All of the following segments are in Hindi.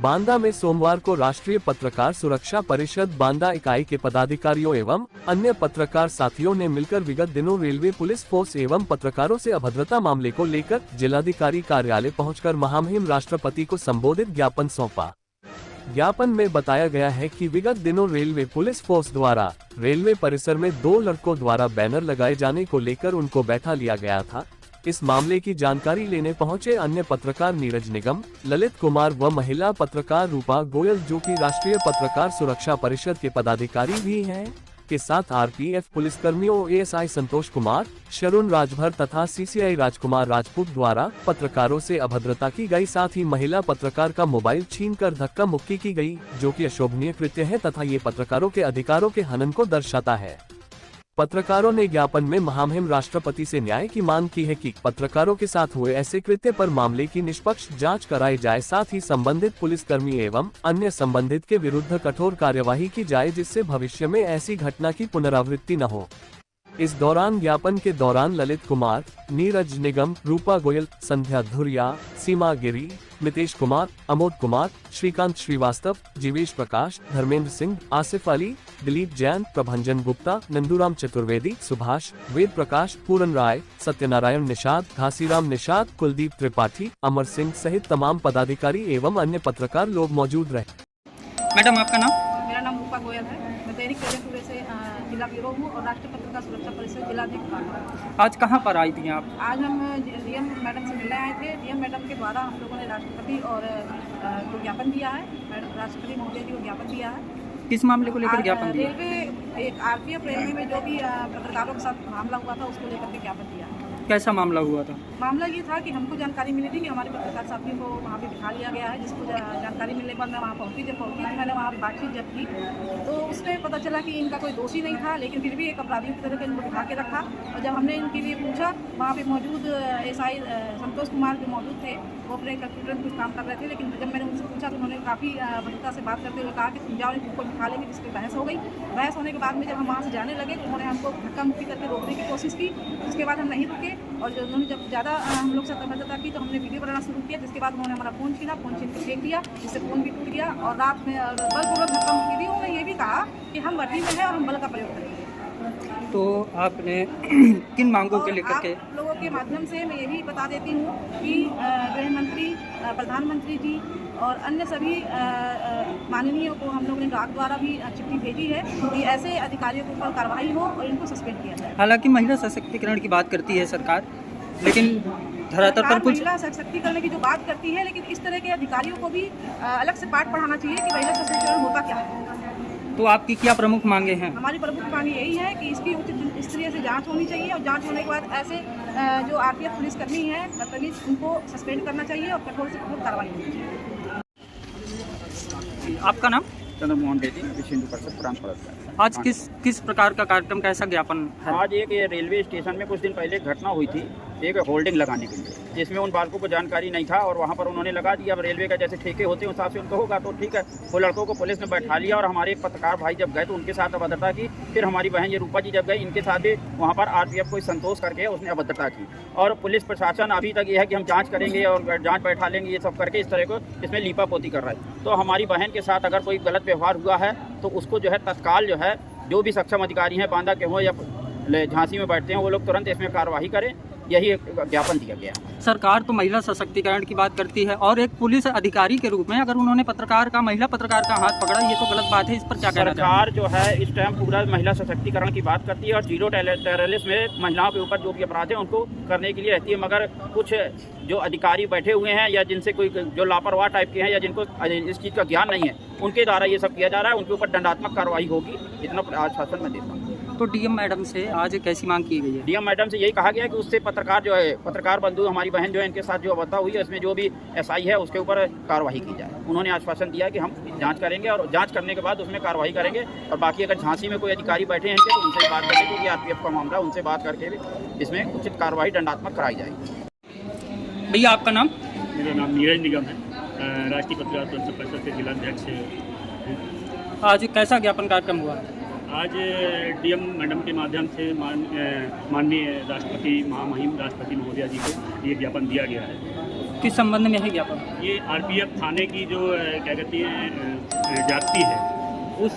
बांदा में सोमवार को राष्ट्रीय पत्रकार सुरक्षा परिषद बांदा इकाई के पदाधिकारियों एवं अन्य पत्रकार साथियों ने मिलकर विगत दिनों रेलवे पुलिस फोर्स एवं पत्रकारों से अभद्रता मामले को लेकर जिलाधिकारी कार्यालय पहुंचकर महामहिम राष्ट्रपति को संबोधित ज्ञापन सौंपा। ज्ञापन में बताया गया है कि विगत दिनों रेलवे पुलिस फोर्स द्वारा रेलवे परिसर में 2 लड़कों द्वारा बैनर लगाए जाने को लेकर उनको बैठा लिया गया था। इस मामले की जानकारी लेने पहुंचे अन्य पत्रकार नीरज निगम, ललित कुमार व महिला पत्रकार रूपा गोयल, जो कि राष्ट्रीय पत्रकार सुरक्षा परिषद के पदाधिकारी भी हैं, के साथ आरपीएफ पुलिसकर्मियों एएसआई संतोष कुमार, शरुण राजभर तथा सीसीआई राजकुमार राजपूत द्वारा पत्रकारों से अभद्रता की गई। साथ ही महिला पत्रकार का मोबाइल छीनकर धक्का मुक्की की गई, जो कि अशोभनीय कृत्य है तथा ये पत्रकारों के अधिकारों के हनन को दर्शाता है। पत्रकारों ने ज्ञापन में महामहिम राष्ट्रपति से न्याय की मांग की है कि पत्रकारों के साथ हुए ऐसे कृत्य पर मामले की निष्पक्ष जांच कराई जाए, साथ ही संबंधित पुलिसकर्मी एवं अन्य संबंधित के विरुद्ध कठोर कार्यवाही की जाए, जिससे भविष्य में ऐसी घटना की पुनरावृत्ति न हो। इस दौरान ज्ञापन के दौरान ललित कुमार, नीरज निगम, रूपा गोयल, संध्या धुरिया, सीमा गिरी, मितेश कुमार, अमोद कुमार, श्रीकांत श्रीवास्तव, जीवेश प्रकाश, धर्मेंद्र सिंह, आसिफ अली, दिलीप जैन, प्रभंजन गुप्ता, नंदूराम चतुर्वेदी, सुभाष, वेद प्रकाश, पूरन राय, सत्यनारायण निषाद, घासीराम निषाद, कुलदीप त्रिपाठी, अमर सिंह सहित तमाम पदाधिकारी एवं अन्य पत्रकार लोग मौजूद रहे। मैडम, आपका नाम? मेरा नाम रूपा गोयल है। मैं दैनिक सूर्य से जिला ब्यूरो हूँ और राष्ट्रीय पत्रकार सुरक्षा परिषद जिलाध्यक्ष। आज कहाँ पर आई थी आप? आज हम डीएम मैडम से मिलने आए थे। डीएम मैडम के द्वारा हम लोगों ने राष्ट्रपति और को ज्ञापन दिया है, राष्ट्रपति महोदय जी को ज्ञापन दिया है। किस मामले को लेकर ज्ञापन दिया? रेलवे एक आरपीएफ रेलवे में जो भी पत्रकारों के साथ मामला हुआ था उसको लेकर के ज्ञापन दिया है। कैसा मामला हुआ था? मामला ये था कि हमको जानकारी मिली थी कि हमारे पत्रकार साथियों को वहाँ पे बिठा लिया गया है, जिसको जानकारी मिलने के बाद मैं वहाँ पहुँची। जब पहुँची तो मैंने वहाँ बातचीत जब की तो उसमें पता चला कि इनका कोई दोषी नहीं था, लेकिन फिर भी एक अपराधियों की तरह के इनको बिठा के रखा। और जब हमने इनके लिए पूछा, वहाँ पे मौजूद एएसआई संतोष कुमार जो मौजूद थे, वो अपने कंप्यूटर में कुछ काम कर रहे थे, लेकिन जब मैंने उनसे पूछा तो उन्होंने काफ़ी भद्रता से बात करते हुए कहा कि तुम जाओ, इनको बिठा लेंगे, जिसकी बहस हो गई। बहस होने के बाद में जब हम वहाँ से जाने लगे तो उन्होंने हमको धक्का मुक्की करके रोकने की कोशिश की। उसके बाद हम नहीं रुके और जो उन्होंने जब ज़्यादा हम लोग से तमद्दता की तो हमने वीडियो बनाना शुरू किया, जिसके बाद उन्होंने हमारा फ़ोन छीना, फ़ोन छीन के फेंक दिया, जिससे फ़ोन भी टूट गया। और रात में बलपूर्वक धक्का मुक्की दी। उन्होंने ये भी कहा कि हम वर्दी में हैं और हम बल का प्रयोग करेंगे। तो आपने किन मांगों के लेकर के? आप लोगों के माध्यम से मैं ये भी बता देती हूँ कि गृह मंत्री, प्रधानमंत्री जी और अन्य सभी माननीयों को हम लोगों ने डाक द्वारा भी चिट्ठी भेजी है कि ऐसे अधिकारियों के ऊपर कार्रवाई हो और इनको सस्पेंड किया जाए। हालांकि महिला सशक्तिकरण की बात करती है सरकार, लेकिन धरातल पर कुछ महिला सशक्तिकरण की जो बात करती है, लेकिन इस तरह के अधिकारियों को भी अलग से पाठ पढ़ाना चाहिए कि महिला सशक्तिकरण होता क्या है। तो आपकी क्या प्रमुख मांगे हैं? हमारी प्रमुख मांग यही है कि इसकी उचित स्तरीय से जांच होनी चाहिए और जांच होने के बाद ऐसे जो आरपीएफ पुलिसकर्मी हैं बदतमीज, उनको सस्पेंड करना चाहिए और कठोर से कठोर कार्रवाई होनी चाहिए। आपका नाम? चंद्रमोहन रेड्डी, विश्व हिंदू परिषद प्रांत। आज किस प्रकार का कार्यक्रम, कैसा ज्ञापन है? आज एक रेलवे स्टेशन में कुछ दिन पहले एक घटना हुई थी, एक होल्डिंग लगाने के लिए, जिसमें उन बालकों को जानकारी नहीं था और वहाँ पर उन्होंने लगा दिया। अब रेलवे का जैसे ठेके होते हैं उस हिसाब से उनको होगा, तो ठीक है। वो लड़कों को पुलिस ने बैठा लिया और हमारे एक पत्रकार भाई जब गए तो उनके साथ अभद्रता की। फिर हमारी बहन ये रूपा जी जब गई, इनके साथ भी वहाँ पर आरपीएफ को संतोष करके उसने अभद्रता की। और पुलिस प्रशासन अभी तक ये है कि हम जाँच करेंगे और जाँच बैठा लेंगे, ये सब करके इस तरह को इसमें लीपापोती कर रहा है। तो हमारी बहन के साथ अगर कोई गलत व्यवहार हुआ है तो उसको जो है तत्काल जो है जो भी सक्षम अधिकारी हैं, बांदा के हों या झांसी में बैठते हैं, वो लोग तुरंत इसमें कार्रवाई करें। यही एक ज्ञापन दिया गया। सरकार तो महिला सशक्तिकरण की बात करती है और एक पुलिस अधिकारी के रूप में अगर उन्होंने महिला पत्रकार का हाथ पकड़ा, ये तो गलत बात है। इस पर क्या कहना? सरकार जो है इस टाइम पूरा महिला सशक्तिकरण की बात करती है और जीरो टॉलरेंस में महिलाओं के ऊपर जो भी अपराध है उनको करने के लिए रहती है। मगर कुछ जो अधिकारी बैठे हुए हैं या जिनसे कोई जो लापरवाह टाइप के हैं या जिनको इस चीज़ का ज्ञान नहीं है, उनके द्वारा ये सब किया जा रहा है। उनके ऊपर दंडात्मक कार्रवाई होगी, इतना आश्वासन मैं देता हूँ। तो डीएम मैडम से आज कैसी मांग की गई है? डीएम मैडम से यही कहा गया है कि उससे पत्रकार जो है, पत्रकार बंधु हमारी बहन जो है, इनके साथ जो अवस्था हुई है, इसमें जो भी एसआई है उसके ऊपर कार्रवाई की जाए। उन्होंने आश्वासन दिया है कि हम जांच करेंगे और जांच करने के बाद उसमें कार्रवाई करेंगे। और बाकी अगर झांसी में कोई अधिकारी बैठे हैं इनके, तो उनसे बात करेंगे, क्योंकि आरपीएफ का मामला, उनसे बात करके भी इसमें उचित कार्रवाई दंडात्मक कराई जाएगी। भैया, आपका नाम? मेरा नाम नीरज निगम है, राष्ट्रीय पत्रकार सुरक्षा परिषद के जिलाध्यक्ष। आज कैसा ज्ञापन कार्यक्रम हुआ? आज डीएम मैडम के माध्यम से माननीय राष्ट्रपति महामहिम राष्ट्रपति महोदया जी को ये ज्ञापन दिया गया है किस संबंध में है ज्ञापन? ये आरपीएफ थाने की जो क्या कहती है जाति है, उस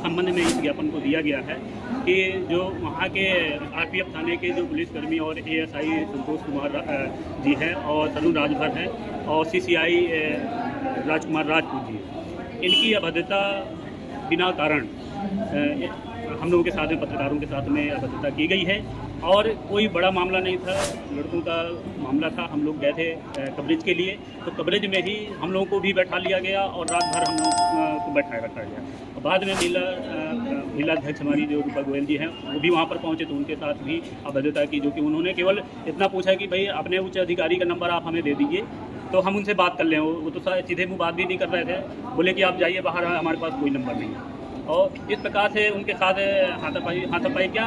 संबंध में इस ज्ञापन को दिया गया है कि जो वहाँ के आरपीएफ थाने के जो पुलिसकर्मी और एएसआई संतोष कुमार जी हैं और तनु राजभर हैं और सीसीआई राजकुमार राजपूत जी, इनकी अभद्रता बिना कारण हम लोगों के साथ में, पत्रकारों के साथ में अभद्रता की गई है और कोई बड़ा मामला नहीं था, लड़कों का मामला था। हम लोग गए थे कवरेज के लिए, तो कवरेज में ही हम लोगों को भी बैठा लिया गया और रात भर हम लोग को बैठाया रखा गया। बाद में महिला अध्यक्ष हमारी जो रूपा गोयल जी हैं वो भी वहाँ पर पहुँचे, तो उनके साथ भी अभद्रता की, जो कि उन्होंने केवल इतना पूछा कि भाई अपने उच्च अधिकारी का नंबर आप हमें दे दीजिए तो हम उनसे बात कर लें। वो तो सीधे मुँह बात भी नहीं कर रहे थे, बोले कि आप जाइए बाहर, हमारे पास कोई नंबर नहीं है। और इस प्रकार से उनके साथ हाथापाई क्या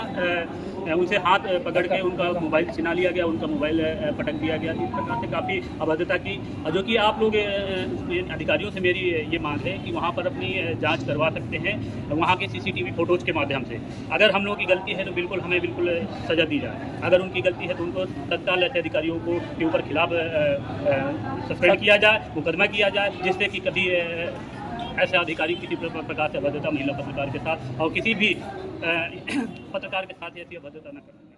उनसे हाथ पकड़ के उनका मोबाइल छिना लिया गया, उनका मोबाइल पटक दिया गया। इस प्रकार से काफ़ी अभद्रता की, जो कि आप लोग अधिकारियों से मेरी ये मांग है कि वहाँ पर अपनी जांच करवा सकते हैं वहाँ के सीसीटीवी फोटोज़ के माध्यम से। अगर हम लोगों की गलती है तो बिल्कुल हमें बिल्कुल सज़ा दी जाए, अगर उनकी गलती है तो उनको तत्काल ऐसे अधिकारियों को के ऊपर खिलाफ सस्पेंड किया जाए, मुकदमा किया जाए, जिससे कि कभी ऐसे अधिकारी किसी प्रकार से अभद्रता महिला पत्रकार के साथ और किसी भी पत्रकार के साथ ऐसी अभद्रता न करें।